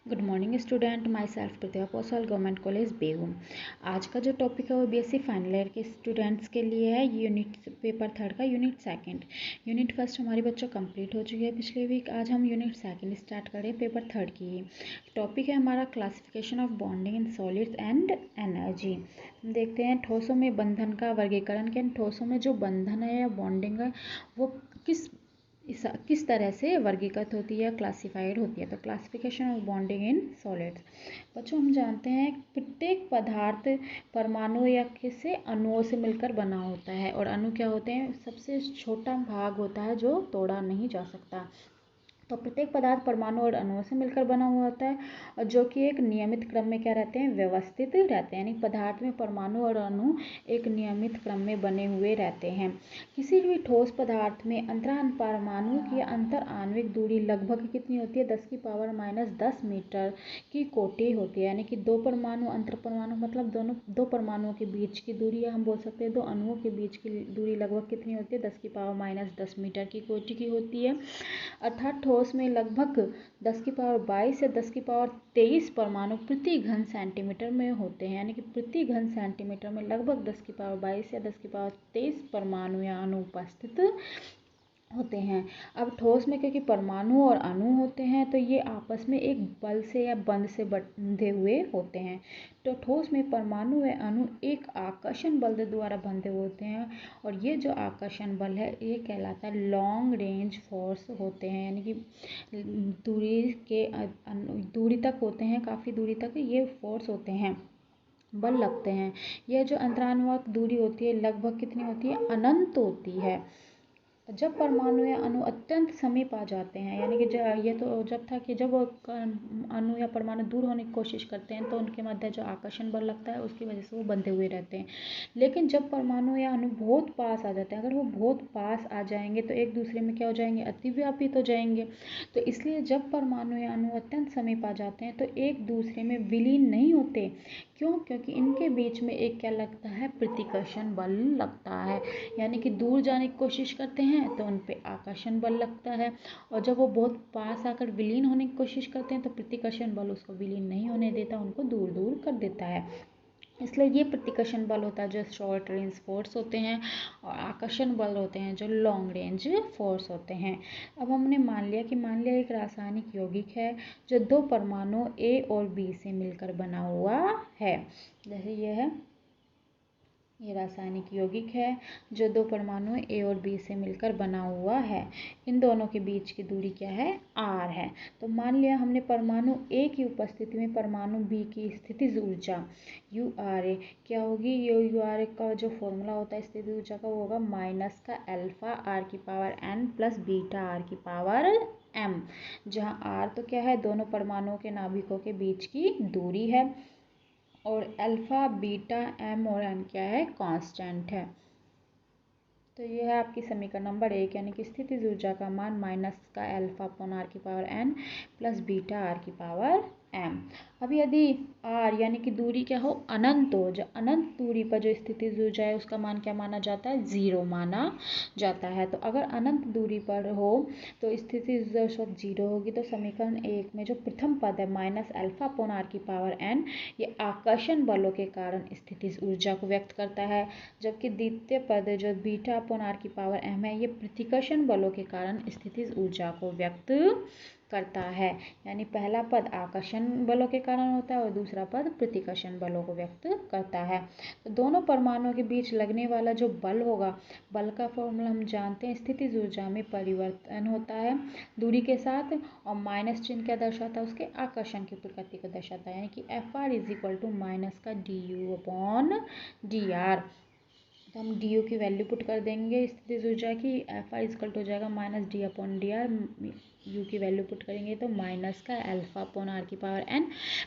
Good morning student, my self Pratibha Pausal, government college Begu. आज का जो टॉपिक है वो बीएससी फाइनल ईयर के स्टूडेंट्स के लिए है। यूनिट पेपर थर्ड का यूनिट सेकंड। यूनिट फर्स्ट हमारे बच्चों कंप्लीट हो चुकी है पिछले वीक। आज हम यूनिट सेकंड स्टार्ट करें पेपर थर्ड की। टॉपिक है हमारा classification of bonding in solids and energy. हम देखते हैं ठोसों में बंधन का वर्गीकरण के। ठोसों में जो बंधन है या बॉन्डिंग है वो किस तरह से वर्गीकृत होती है, क्लासिफाइड होती है। तो classification of bonding in solids. बच्चों हम जानते हैं प्रत्येक पदार्थ परमाणु या किसी अणुओं से मिलकर बना होता है, और अणु क्या होते हैं, सबसे छोटा भाग होता है जो तोड़ा नहीं जा सकता। तो प्रत्येक पदार्थ परमाणु और अणुओं से मिलकर बना हुआ होता है, और जो कि एक नियमित क्रम में क्या रहते हैं, व्यवस्थित रहते हैं। यानी पदार्थ में परमाणु और अणु एक नियमित क्रम में बने हुए रहते हैं। किसी भी ठोस पदार्थ में अंतरान परमाणु की अंतर आणविक दूरी लगभग कितनी होती है, 10⁻⁻10 मीटर की कोटि होती है। यानी कि दो परमाणु अंतर परमाणु मतलब दो परमाणुओं के बीच की दूरी, या हम बोल सकते हैं दो अणुओं के बीच की दूरी लगभग कितनी होती है, 10⁻⁻10 मीटर की कोटि की होती है। अर्थात ठोस में लगभग 10⁻22 या 10⁻23 परमाणु प्रति घन सेंटीमीटर में होते हैं। यानी कि प्रति घन सेंटीमीटर में लगभग 10⁻22 या 10⁻23 परमाणु या अणु उपस्थित होते हैं। अब ठोस में क्योंकि परमाणु और अणु होते हैं तो ये आपस में एक बल से या बंध से बंधे हुए होते हैं। तो ठोस में परमाणु व अणु एक आकर्षण बल द्वारा बंधे होते हैं, और ये जो आकर्षण बल है ये कहलाता है लॉन्ग रेंज फोर्स होते हैं। यानी कि दूरी तक होते हैं, काफ़ी दूरी तक ये फोर्स होते हैं, बल लगते हैं। यह जो अंतरानुवर्त दूरी होती है लगभग कितनी होती है, अनंत होती है। जब परमाणु या अणु अत्यंत समीप आ जाते हैं, यानी कि ये तो जब था कि जब अणु या परमाणु दूर होने की कोशिश करते हैं तो उनके मध्य जो आकर्षण बल लगता है उसकी वजह से वो बंधे हुए रहते हैं। लेकिन जब परमाणु या अणु बहुत पास आ जाते हैं, अगर वो बहुत पास आ जाएंगे तो एक दूसरे में क्या हो जाएंगे, अतिव्यापित हो जाएंगे। तो इसलिए जब परमाणु या अणु अत्यंत समीप आ जाते हैं तो एक दूसरे में विलीन नहीं होते। क्यों? क्योंकि इनके बीच में एक क्या लगता है, प्रतिकर्षण बल लगता है। यानी कि दूर जाने की कोशिश करते हैं तो उन पे आकर्षण बल लगता है, और जब वो बहुत पास आकर विलीन होने की कोशिश करते हैं तो प्रतिकर्षण बल उसको विलीन नहीं होने देता, उनको दूर दूर कर देता है। इसलिए ये प्रतिकर्षण बल होता है जो शॉर्ट रेंज फोर्स होते हैं, और आकर्षण बल होते हैं जो लॉन्ग रेंज फोर्स होते हैं। अब हमने मान लिया एक रासायनिक यौगिक है जो दो परमाणु ए और बी से मिलकर बना हुआ है। जैसे ये रासायनिक यौगिक है जो दो परमाणु ए और बी से मिलकर बना हुआ है। इन दोनों के बीच की दूरी क्या है, आर है। तो मान लिया हमने परमाणु ए की उपस्थिति में परमाणु बी की स्थितिज ऊर्जा यू आर ए क्या होगी, यू आर ए का जो फॉर्मूला होता है स्थितिज ऊर्जा का वो होगा माइनस का अल्फा आर की power N plus beta R की पावर एम, जहाँ आर तो क्या है, दोनों परमाणुओं के नाभिकों के बीच की दूरी है, और अल्फा बीटा एम और एन क्या है, कांस्टेंट है। तो ये है आपकी समीकरण नंबर 1, यानी कि स्थितिज ऊर्जा का मान माइनस का अल्फा अपॉन आर की power N plus beta R की पावर एम। अब यदि आर यानी कि दूरी क्या हो, अनंत हो, जो अनंत दूरी पर जो स्थितिज ऊर्जा है उसका मान क्या माना जाता है, 0 माना जाता है। तो अगर अनंत दूरी पर हो तो स्थितिज ऊर्जा उस वक्त 0 होगी। तो समीकरण 1 में जो प्रथम पद है माइनस अल्फा अपॉन आर की पावर एन, ये आकर्षण बलों के कारण स्थितिज ऊर्जा को व्यक्त करता है, जबकि द्वितीय पद जो बीटा अपॉन आर की पावर एम है ये प्रतिकर्षण बलों के कारण स्थितिज ऊर्जा को व्यक्त करता है। यानी पहला पद आकर्षण बलों के कारण होता है और दूसरा पद प्रतिकर्षण बलों को व्यक्त करता है। तो दोनों परमाणुओं के बीच लगने वाला जो बल होगा, बल का फॉर्मूला हम जानते हैं, स्थितिज ऊर्जा में परिवर्तन होता है दूरी के साथ, और माइनस चिन्ह क्या दर्शाता है, उसके आकर्षण की प्रकृति को दर्शाता है। यानी कि F R is equal to minus का D U upon D R. तो हम डी यू की वैल्यू पुट कर देंगे स्थितिज ऊर्जा की, एफ आर इक्वल टू हो जाएगा minus D upon D R. U की वैल्यू पुट करेंगे तो माइनस का अल्फा अपॉन आर की power N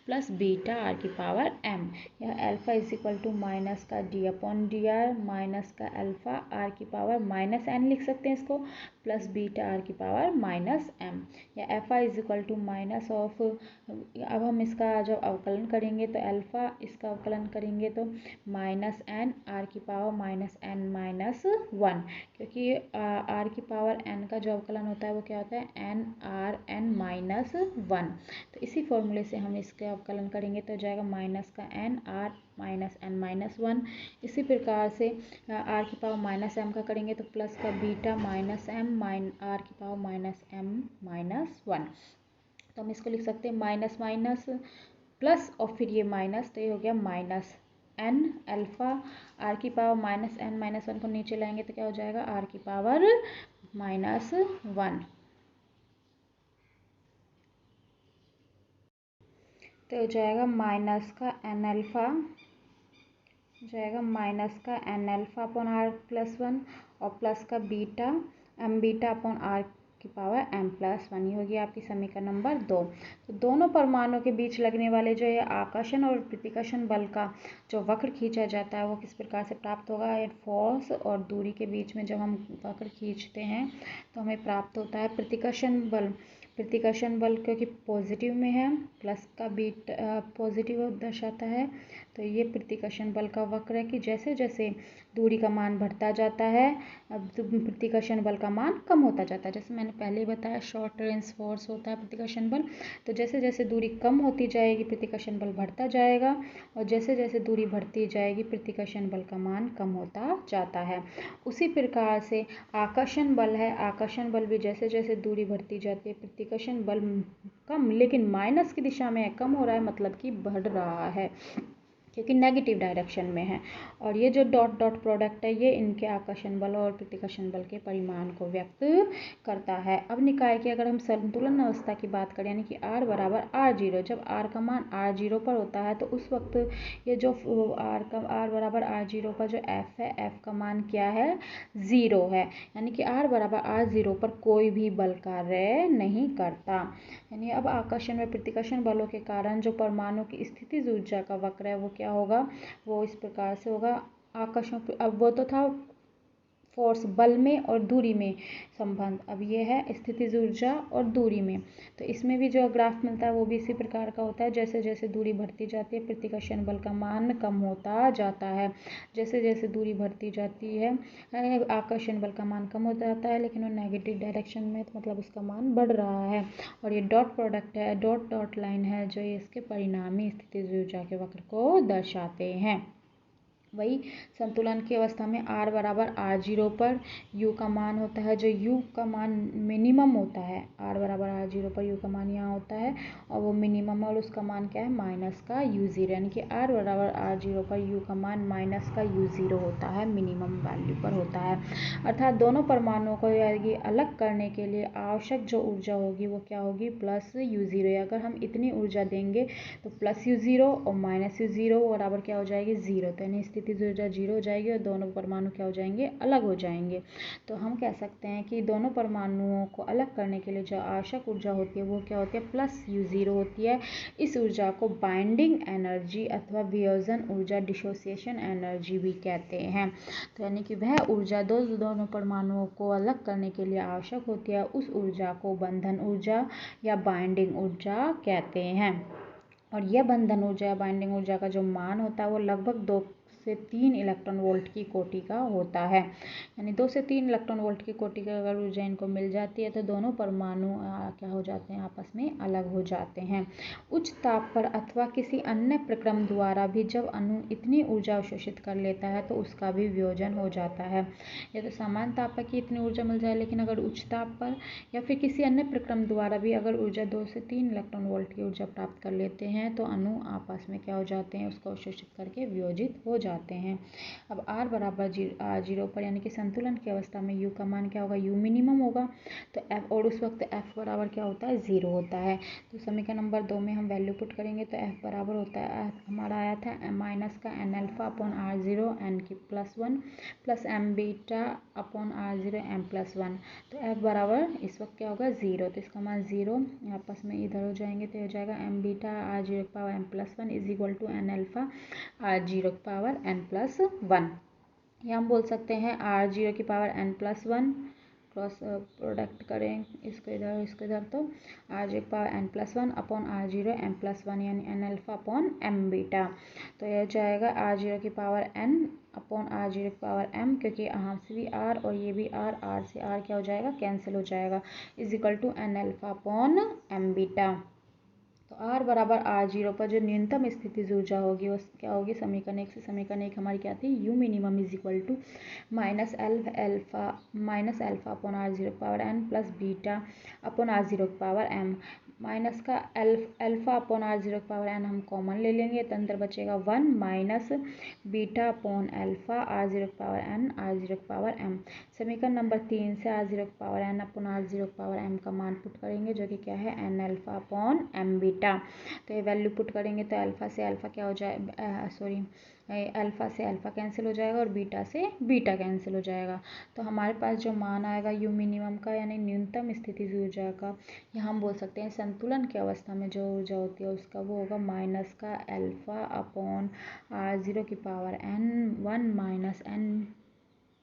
plus beta R की पावर एम। यह alpha is equal to minus का D upon D R minus का अल्फा आर की पावर माइनस एन लिख सकते हैं इसको, प्लस बीटा आर की पावर माइनस एम। या F I is equal to minus of, अब हम इसका जब अवकलन करेंगे तो अल्फा, इसका अवकलन करेंगे तो माइनस एन आर की पावर माइनस एन माइनस 1, क्योंकि आर की पावर एन का जो अवकलन होता है वो क्या होता है, N R N minus one. तो इसी फॉर्मूले से हम इसका अवकलन करेंगे तो हो जाएगा माइनस का N R minus N minus one. इसी प्रकार से आर की पावर माइनस एम का करेंगे तो प्लस का बीटा माइनस एम आर की power minus M minus one. तो हम इसको लिख सकते हैं माइनस माइनस प्लस और फिर ये माइनस, तो ये हो गया माइनस एन अल्फा आर की power minus N minus one को नीचे लाएंगे तो क्या हो जाएगा आर की पावर माइनस वन। तो हो जाएगा माइनस का एन अल्फा, हो जाएगा माइनस का N alpha upon R plus one और प्लस का beta M beta upon R की पावर एम प्लस वन। ये होगी आपकी समीकरण नंबर 2। तो दोनों परमाणुओं के बीच लगने वाले जो ये आकर्षण और प्रतिकर्षण बल का जो वक्र खींचा जाता है वो किस प्रकार से प्राप्त होगा। फोर्स और दूरी के बीच में जब हम वक्र खींचते हैं तो हमें प्राप्त होता है प्रतिकर्षण बल। प्रतिकर्षण बल क्योंकि पॉजिटिव में है, प्लस का बीट पॉजिटिव दर्शाता है, तो ये प्रतिकर्षण बल का वक्र है कि जैसे जैसे दूरी का मान बढ़ता जाता है अब प्रतिकर्षण बल का मान कम होता जाता है। जैसे मैंने पहले ही बताया शॉर्ट रेंज फोर्स होता है प्रतिकर्षण बल, तो जैसे जैसे दूरी कम होती जाएगी प्रतिकर्षण बल बढ़ता जाएगा और जैसे जैसे दूरी बढ़ती जाएगी प्रतिकर्षण बल का मान कम होता जाता है। उसी प्रकार से आकर्षण बल है, आकर्षण बल भी जैसे जैसे दूरी बढ़ती जाती है प्रतिकर्षण बल कम लेकिन माइनस की दिशा में कम हो रहा है, मतलब कि बढ़ रहा है क्योंकि नेगेटिव डायरेक्शन में है। और ये जो डॉट डॉट प्रोडक्ट है ये इनके आकर्षण बल और प्रतिकर्षण बल के परिमाण को व्यक्त करता है। अब निकाय की अगर हम संतुलन अवस्था की बात करें यानी कि आर बराबर आर जीरो, जब आर का मान आर जीरो पर होता है तो उस वक्त ये जो आर बराबर आर जीरो का जो एफ है, एफ का मान क्या है, ज़ीरो है। यानी कि आर बराबर आर जीरो पर कोई भी बल कार्य नहीं करता। यानी अब आकर्षण व प्रतिकर्षण बलों के कारण जो परमाणु की स्थितिज ऊर्जा का वक्र है वो क्या होगा, वो इस प्रकार से होगा। आकर्षण, अब वो तो था फोर्स बल में और दूरी में संबंध, अब ये है स्थितिज ऊर्जा और दूरी में। तो इसमें भी जो ग्राफ मिलता है वो भी इसी प्रकार का होता है, जैसे जैसे दूरी बढ़ती जाती है प्रतिकर्षण बल का मान कम होता जाता है। जैसे जैसे दूरी बढ़ती जाती है आकर्षण बल का मान कम होता जाता है लेकिन वो नेगेटिव डायरेक्शन में, तो मतलब उसका मान बढ़ रहा है। और ये डॉट प्रोडक्ट है, डॉट डॉट लाइन है जो इसके परिणामी स्थितिज ऊर्जा के वक्र को दर्शाते हैं। वही संतुलन की अवस्था में आर बराबर आर जीरो पर यू का मान होता है, जो यू का मान मिनिमम होता है, आर बराबर आर जीरो पर यू का मान यहाँ होता है और वो मिनिमम और उसका मान क्या है माइनस का यू ज़ीरो, यानी कि आर बराबर आर जीरो पर यू का मान माइनस का यू ज़ीरो होता है, मिनिमम वैल्यू पर होता है। अर्थात दोनों परमाणुओं को ये अलग करने के लिए आवश्यक जो ऊर्जा होगी वो क्या होगी, प्लस यू ज़ीरो। अगर हम इतनी ऊर्जा देंगे तो प्लस यू ज़ीरो और माइनस यू ज़ीरो बराबर क्या हो जाएगी, ज़ीरो। तो यानी स्थितिज ऊर्जा जीरो हो जाएगी और दोनों परमाणु क्या हो जाएंगे, अलग हो जाएंगे। तो हम कह सकते हैं कि दोनों परमाणुओं को अलग करने के लिए जो आवश्यक ऊर्जा होती है वो क्या होती है, प्लस यू ज़ीरो होती है। इस ऊर्जा को बाइंडिंग एनर्जी अथवा वियोजन ऊर्जा डिसोसिएशन एनर्जी भी कहते हैं। तो यानी कि वह ऊर्जा दोनों परमाणुओं को अलग करने के लिए आवश्यक होती है, उस ऊर्जा को बंधन ऊर्जा या बाइंडिंग ऊर्जा कहते हैं। और यह बंधन ऊर्जा या बाइंडिंग ऊर्जा का जो मान होता है वो लगभग 2 से 3 इलेक्ट्रॉन वोल्ट की कोटि का होता है। यानी 2 से 3 इलेक्ट्रॉन वोल्ट की कोटि की अगर ऊर्जा इनको मिल जाती है तो दोनों परमाणु क्या हो जाते हैं, आपस में अलग हो जाते हैं। उच्च ताप पर अथवा किसी अन्य प्रक्रम द्वारा भी जब अणु इतनी ऊर्जा अवशोषित कर लेता है तो उसका भी वियोजन हो जाता है। ये तो सामान्य ताप पर की इतनी ऊर्जा मिल जाए, लेकिन अगर उच्च ताप पर या फिर किसी अन्य प्रक्रम द्वारा भी अगर ऊर्जा 2 से 3 इलेक्ट्रॉन वोल्ट की ऊर्जा प्राप्त कर लेते हैं तो अणु आपस में क्या हो जाते हैं, उसको अवशोषित करके वियोजित हो जाते हैं। अब आर बराबर आर जीरो पर यानी कि संतुलन की अवस्था में यू का मान क्या होगा, यू मिनिमम होगा। तो एफ, और उस वक्त एफ बराबर क्या होता है, ज़ीरो होता है। तो समीकरण नंबर 2 में हम वैल्यू पुट करेंगे तो एफ बराबर होता है, हमारा आया था माइनस का N alpha upon R zero N की plus one plus M beta upon R zero M plus one. तो एफ बराबर इस वक्त क्या होगा, ज़ीरो। तो इसका मान ज़ीरो आपस में इधर हो जाएंगे तो हो जाएगा एम बीटा आर जीरो की power M plus one is equal to N alpha R zero की पावर एन प्लस वन। या हम बोल सकते हैं आर जीरो की power N plus one, cross product करें इसको इधर तो आर जीरो की power N plus one upon R zero M plus one यानी N alpha upon M beta. तो यह हो जाएगा आर जीरो की power N upon R zero की पावर एम, क्योंकि यहाँ से भी आर और ये भी आर, आर से आर क्या हो जाएगा, कैंसिल हो जाएगा, is equal to N alpha upon M beta. तो आर बराबर आर जीरो पर जो न्यूनतम स्थितिज ऊर्जा होगी वो क्या होगी, समीकरण 1 से समीकरण 1 हमारी क्या थी, U minimum is equal to minus alpha upon R zero की power N plus beta upon R zero की पावर एम। माइनस का अल्फा अपॉन आर जीरो की पावर एन हम कॉमन ले लेंगे, तो अंदर बचेगा 1 minus beta upon alpha R zero की पावर एन आर जीरो की पावर एम। समीकरण नंबर 3 से आर जीरो की power N upon R zero की पावर एम का मान पुट करेंगे, जो कि क्या है, N alpha upon M beta. तो ये वैल्यू पुट करेंगे तो अल्फा से अल्फा क्या हो जाए, अल्फा से अल्फा कैंसिल हो जाएगा और बीटा से बीटा कैंसिल हो जाएगा। तो हमारे पास जो मान आएगा यू मिनिमम का, यानी न्यूनतम स्थितिज ऊर्जा का, या हम बोल सकते हैं संतुलन की अवस्था में जो ऊर्जा होती है उसका, वो होगा माइनस का अल्फा अपॉन आर जीरो की power N 1 minus N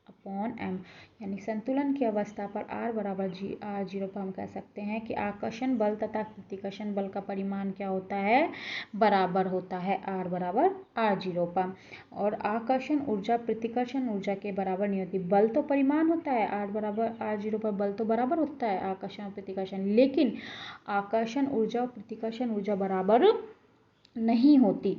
upon M. यानी संतुलन की अवस्था पर आर बराबर आर जीरो पर हम कह सकते हैं कि आकर्षण बल तथा प्रतिकर्षण बल का परिमाण क्या होता है, बराबर होता है आर बराबर आर जीरो पर। और आकर्षण ऊर्जा प्रतिकर्षण ऊर्जा के बराबर नहीं होती। बल तो परिमाण होता है, आर बराबर आर जीरो पर बल तो बराबर होता है आकर्षण और प्रतिकर्षण, लेकिन आकर्षण ऊर्जा और प्रतिकर्षण ऊर्जा बराबर नहीं होती।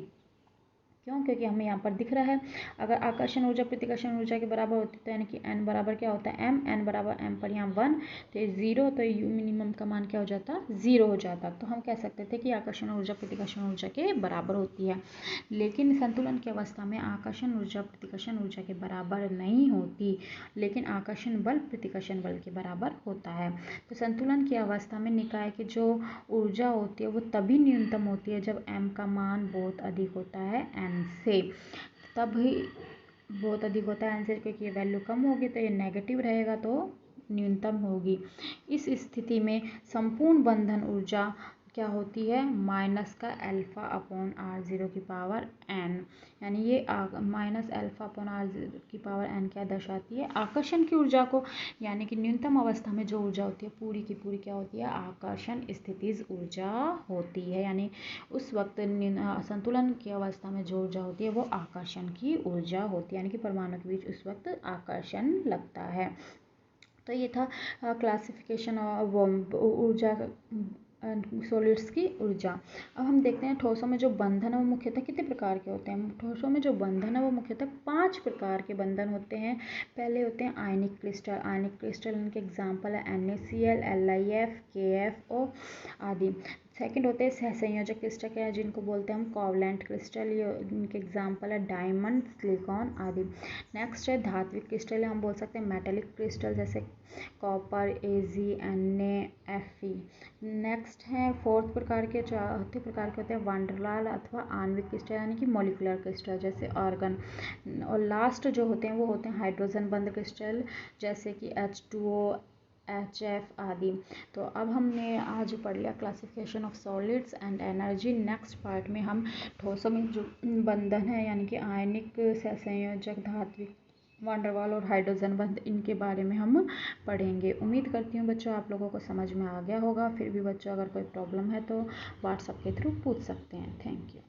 क्यों, क्योंकि हमें यहाँ पर दिख रहा है, अगर आकर्षण ऊर्जा प्रतिकर्षण ऊर्जा के बराबर होती तो यानी कि एन बराबर क्या होता है, एम, एन बराबर एम पर यहाँ 1 तो ये 0, तो यू मिनिमम का मान क्या हो जाता, 0 हो जाता। तो हम कह सकते थे कि आकर्षण ऊर्जा प्रतिकर्षण ऊर्जा के बराबर होती है, लेकिन संतुलन की अवस्था में आकर्षण ऊर्जा प्रतिकर्षण ऊर्जा के बराबर नहीं होती, लेकिन आकर्षण बल प्रतिकर्षण बल के बराबर होता है। तो संतुलन की अवस्था में निकाय की जो ऊर्जा होती है वो तभी न्यूनतम होती है जब एम का मान बहुत अधिक होता है एन से, तभी बहुत अधिक होता है एन से, क्योंकि ये वैल्यू कम होगी तो ये नेगेटिव रहेगा तो न्यूनतम होगी। इस स्थिति में संपूर्ण बंधन ऊर्जा क्या होती है, माइनस का अल्फा अपॉन आर जीरो की पावर एन, यानी ये minus alpha upon R zero की पावर एन क्या दर्शाती है, आकर्षण की ऊर्जा को। यानी कि न्यूनतम अवस्था में जो ऊर्जा होती है पूरी की पूरी क्या होती है, आकर्षण स्थितिज ऊर्जा होती है। यानी उस वक्त संतुलन की अवस्था में जो ऊर्जा होती है वो आकर्षण की ऊर्जा होती है, यानी कि परमाणु के बीच उस वक्त आकर्षण लगता है। तो ये था क्लासिफिकेशन ऑफ ऊर्जा, सॉलिड्स की ऊर्जा। अब हम देखते हैं ठोसों में जो बंधन है वो मुख्यतः कितने प्रकार के होते हैं। ठोसों में जो बंधन है वो मुख्यतः 5 प्रकार के बंधन होते हैं। पहले होते हैं आयनिक क्रिस्टल। आयनिक क्रिस्टल इनके एग्जाम्पल है NaCl, LiF, KFO आदि। सेकंड होते हैं सहसंयोजक क्रिस्टल क्या है, जिनको बोलते हैं हम कोवलेंट क्रिस्टल, ये इनके एग्जाम्पल है डायमंड, सिलिकॉन आदि। नेक्स्ट है धात्विक क्रिस्टल, हम बोल सकते हैं मेटेलिक क्रिस्टल जैसे copper, Ag, Na, Fe। Next है फोर्थ प्रकार के, चौथे प्रकार के होते हैं वांडरवाल अथवा आणविक क्रिस्टल, यानी कि मॉलिक्यूलर क्रिस्टल जैसे ऑर्गन। और लास्ट जो होते हैं वो होते हैं हाइड्रोजन बंध क्रिस्टल जैसे कि H2O, HF आदि। तो अब हमने आज पढ़ लिया classification of solids and energy. Next part में हम ठोसों में जो बंधन है यानी कि आयनिक, सहसंयोजक, धात्विक, वांडरवाल और हाइड्रोजन बंध, इनके बारे में हम पढ़ेंगे। उम्मीद करती हूँ बच्चों आप लोगों को समझ में आ गया होगा। फिर भी बच्चों अगर कोई प्रॉब्लम है तो व्हाट्सएप के थ्रू पूछ सकते हैं। Thank you.